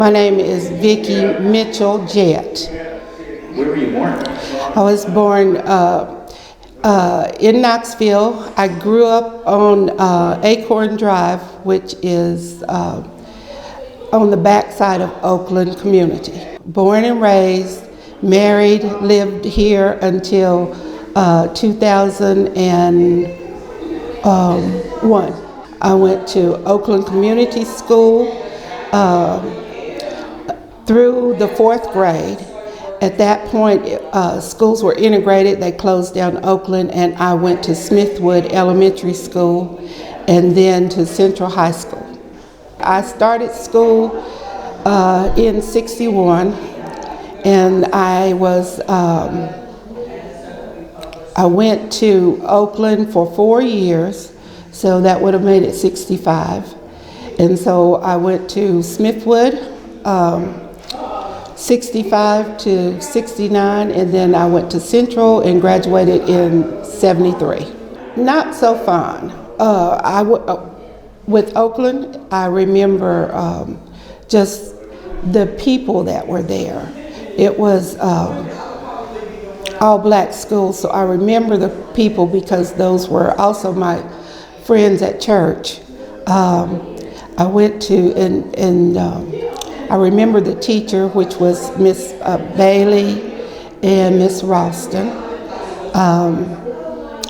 My name is Vickie Mitchell-Jett. Where were you born? I was born in Knoxville. I grew up on Acorn Drive, which is on the backside of Oakland Community. Born and raised, married, lived here until 2001. I went to Oakland Community School through the 4th grade. At that point, schools were integrated. They closed down Oakland, and I went to Smithwood Elementary School and then to Central High School. I started school in '61, and I went to Oakland for 4 years, so that would have made it 65. And so I went to Smithwood 65 to 69, and then I went to Central and graduated in '73. Not so fun. With Oakland, I remember just the people that were there. It was all black school, so I remember the people because those were also my friends at church. I went to, and I remember the teacher, which was Miss Bailey and Miss Ralston.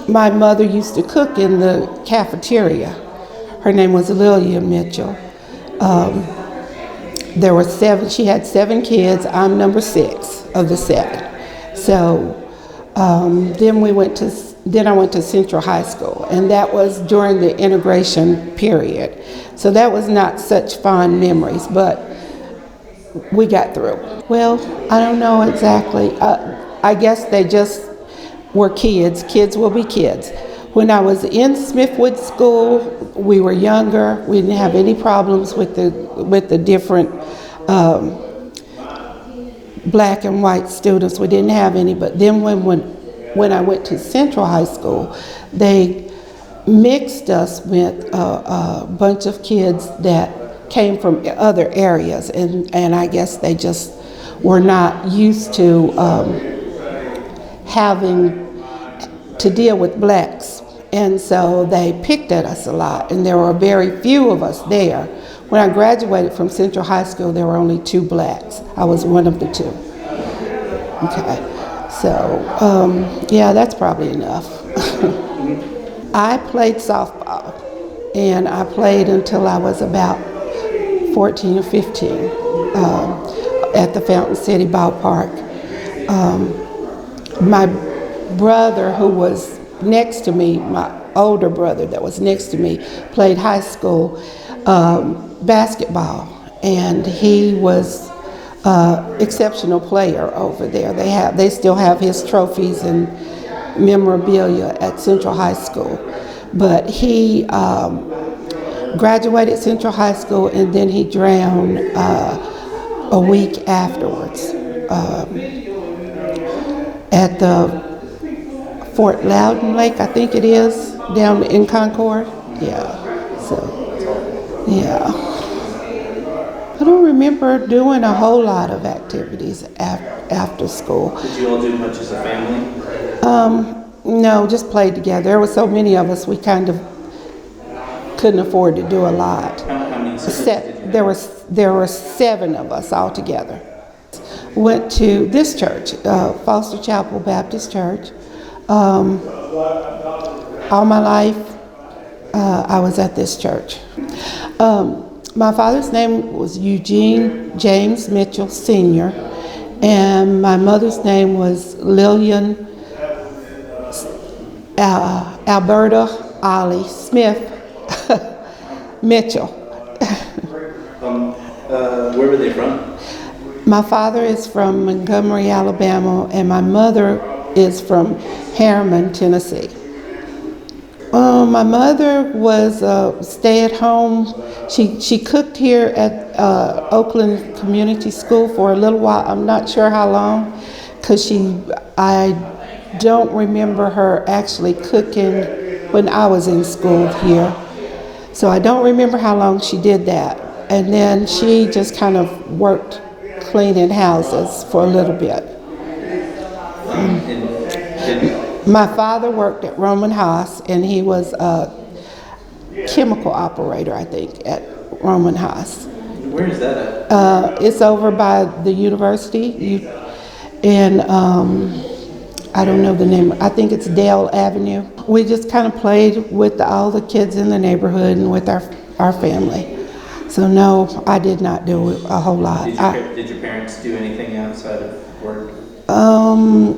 My mother used to cook in the cafeteria. Her name was Vickie Mitchell. There were 7, she had 7 kids. I'm number 6 of the 7. So then I went to Central High School, and that was during the integration period. So that was not such fond memories, but we got through. Well, I don't know exactly. I guess they just were kids. Kids will be kids. When I was in Smithwood School, we were younger. We didn't have any problems with the different black and white students. We didn't have any. But then when I went to Central High School, they mixed us with a bunch of kids that came from other areas, and I guess they just were not used to having to deal with blacks, and so they picked at us a lot, and there were very few of us there. When I graduated from Central High School, there were only 2 blacks. I was one of the 2. Okay, so yeah, that's probably enough. I played softball, and I played until I was about 14 or 15 at the Fountain City Ballpark. My brother, who was next to me, my older brother that was next to me, played high school basketball, and he was exceptional player over there. They still have his trophies and memorabilia at Central High School, but he graduated Central High School, and then he drowned a week afterwards at the Fort Loudon Lake, I think it is, down in Concord. Yeah, so, yeah. I don't remember doing a whole lot of activities after school. Did you all do much as a family? No, just played together. There were so many of us, we kind of couldn't afford to do a lot. How many siblings did you have? There were 7 of us all together. Went to this church, Foster Chapel Baptist Church. All my life, I was at this church. My father's name was Eugene James Mitchell Sr., and my mother's name was Lillian Alberta Ollie Smith Mitchell. Where were they from? My father is from Montgomery, Alabama, and my mother is from Harriman, Tennessee. My mother was stay-at-home. She cooked here at Oakland Community School for a little while. I'm not sure how long, because I don't remember her actually cooking when I was in school here. So I don't remember how long she did that. and then she just kind of worked cleaning houses for a little bit. My father worked at Roman Haas, and he was a chemical operator, I think, at Roman Haas. Where is that at? It's over by the university, and I don't know the name. I think it's Dale Avenue. We just kind of played with all the kids in the neighborhood and with our family. So no, I did not do a whole lot. Did your parents do anything outside of work?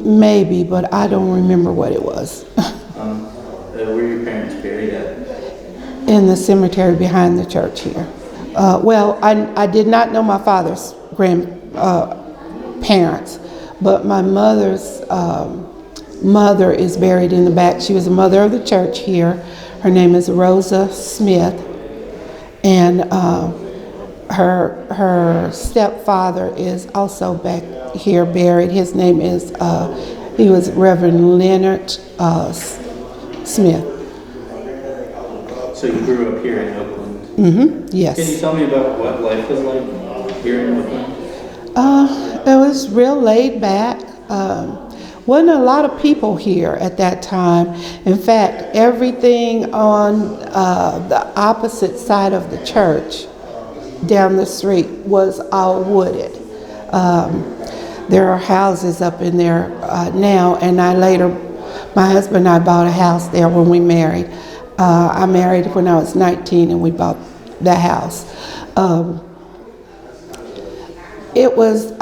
Maybe, but I don't remember what it was. Where were your parents buried at? In the cemetery behind the church here. Well, I did not know my father's parents, but my mother's mother is buried in the back. She was a mother of the church here. Her name is Rosa Smith, and her stepfather is also back here buried. His name is, he was Reverend Leonard Smith. So you grew up here in Oakland? Mm-hmm, yes. Can you tell me about what life was like here in Oakland? It was real laid back. Wasn't a lot of people here at that time. In fact, everything on the opposite side of the church down the street was all wooded. There are houses up in there now, and my husband and I bought a house there when we married. I married when I was 19, and we bought the house. I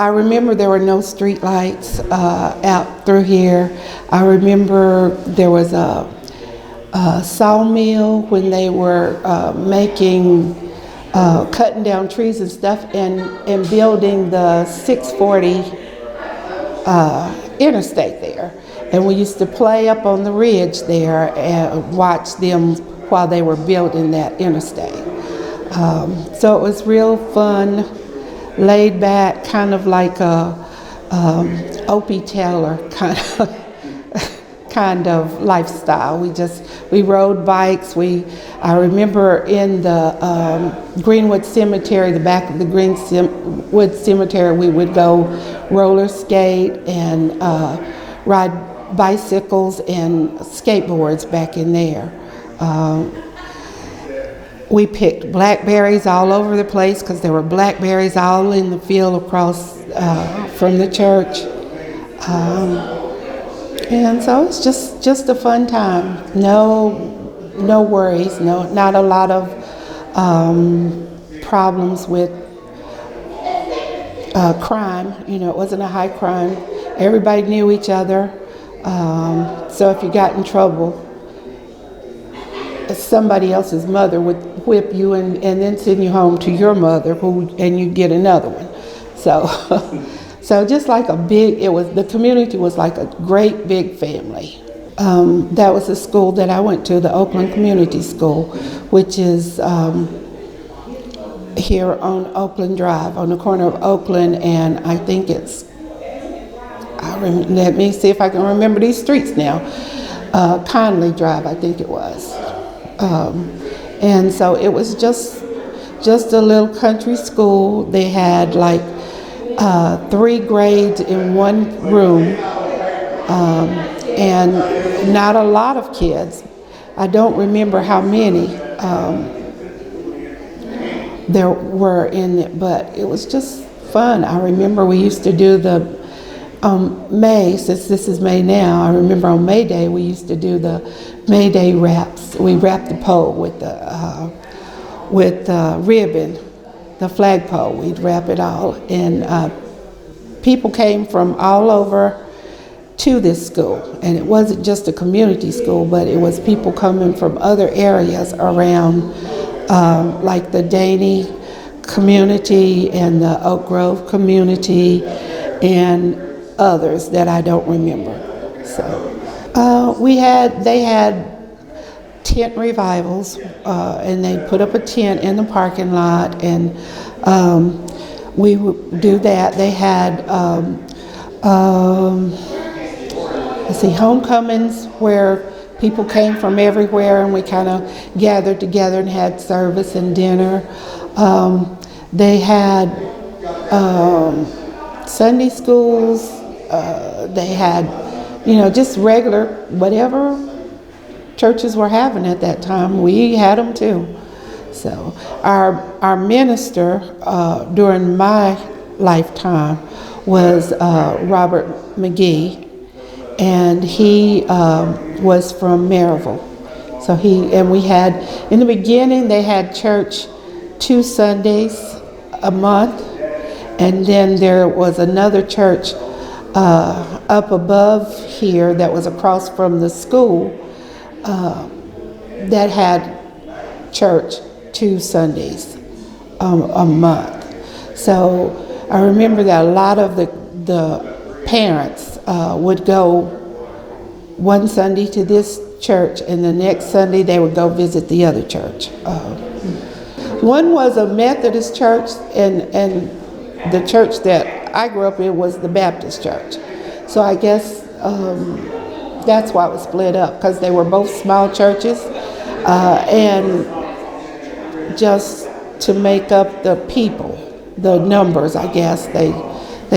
remember there were no street lights out through here. I remember there was a sawmill when they were cutting down trees and stuff and building the 640 interstate there. And we used to play up on the ridge there and watch them while they were building that interstate. So it was real fun, laid back, kind of like a Opie Taylor kind of lifestyle. We rode bikes. I remember in the Greenwood Cemetery, the back of the Greenwood Cemetery, we would go roller skate and ride bicycles and skateboards back in there. We picked blackberries all over the place because there were blackberries all in the field across from the church. And so it's just a fun time. No worries, not a lot of problems with crime. It wasn't a high crime. Everybody knew each other. So if you got in trouble, somebody else's mother would whip you and then send you home to your mother, and you'd get another one. So just like the community was like a great big family. That was the school that I went to, the Oakland Community School, which is here on Oakland Drive, on the corner of Oakland, and I think it's, let me see if I can remember these streets now. Conley Drive, I think it was. And so it was just a little country school. They had like 3 grades in one room, and not a lot of kids. I don't remember how many there were in it, but it was just fun. I remember we used to do May, since this is May now, I remember on May Day we used to do the May Day wraps. We wrapped the pole with ribbon, the flagpole. We'd wrap it all, and people came from all over to this school. And it wasn't just a community school, but it was people coming from other areas around, like the Daney community and the Oak Grove community, and others that I don't remember. So they had tent revivals, and they put up a tent in the parking lot, and we would do that. They had homecomings where people came from everywhere, and we kind of gathered together and had service and dinner. They had Sunday schools. They had, just regular, whatever churches were having at that time. We had them too. So our minister during my lifetime was Robert McGee, and he was from Maryville. So we had, in the beginning, they had church 2 Sundays a month, and then there was another church up above here that was across from the school that had church 2 Sundays a month. So I remember that a lot of the parents would go one Sunday to this church, and the next Sunday they would go visit the other church. One was a Methodist church, and the church that I grew up in was the Baptist church. So I guess that's why it was split up, because they were both small churches, and just to make up the people, the numbers, I guess, they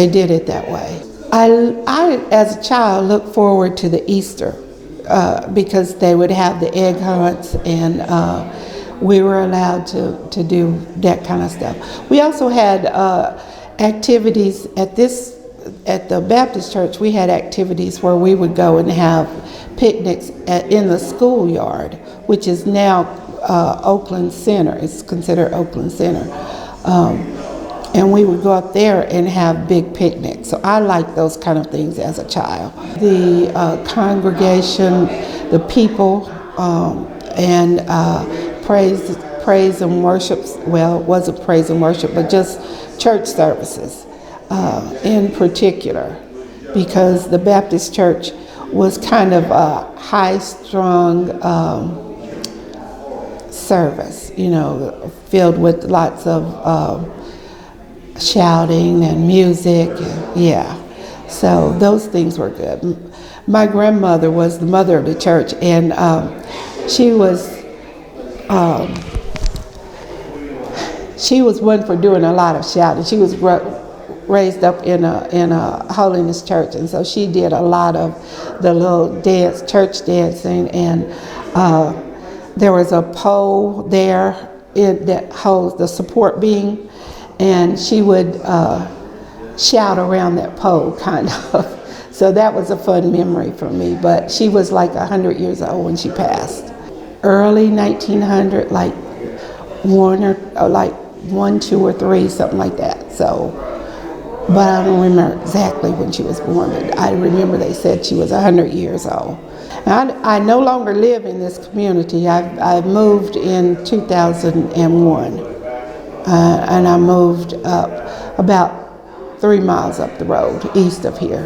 did it that way. I as a child, looked forward to the Easter because they would have the egg hunts, and we were allowed to do that kind of stuff. We also had activities at the Baptist church. We had activities where we would go and have picnics in the schoolyard, which is now Oakland Center. It's considered Oakland Center. And we would go up there and have big picnics. So I liked those kind of things as a child. The congregation, the people, and praise and worship. Well, it wasn't praise and worship, but just church services in particular, because the Baptist church was kind of a high-strung service, filled with lots of shouting and music, so those things were good. My grandmother was the mother of the church, and she was one for doing a lot of shouting. She was raised up in a holiness church, and so she did a lot of the little church dancing, and there was a pole there that holds the support beam, and she would shout around that pole, kind of. So that was a fun memory for me. But she was like 100 years old when she passed. Early 1900, like 1, 2, or 3, something like that. So, but I don't remember exactly when she was born. But I remember they said she was 100 years old. I no longer live in this community. I moved in 2001. And I moved up about 3 miles up the road east of here.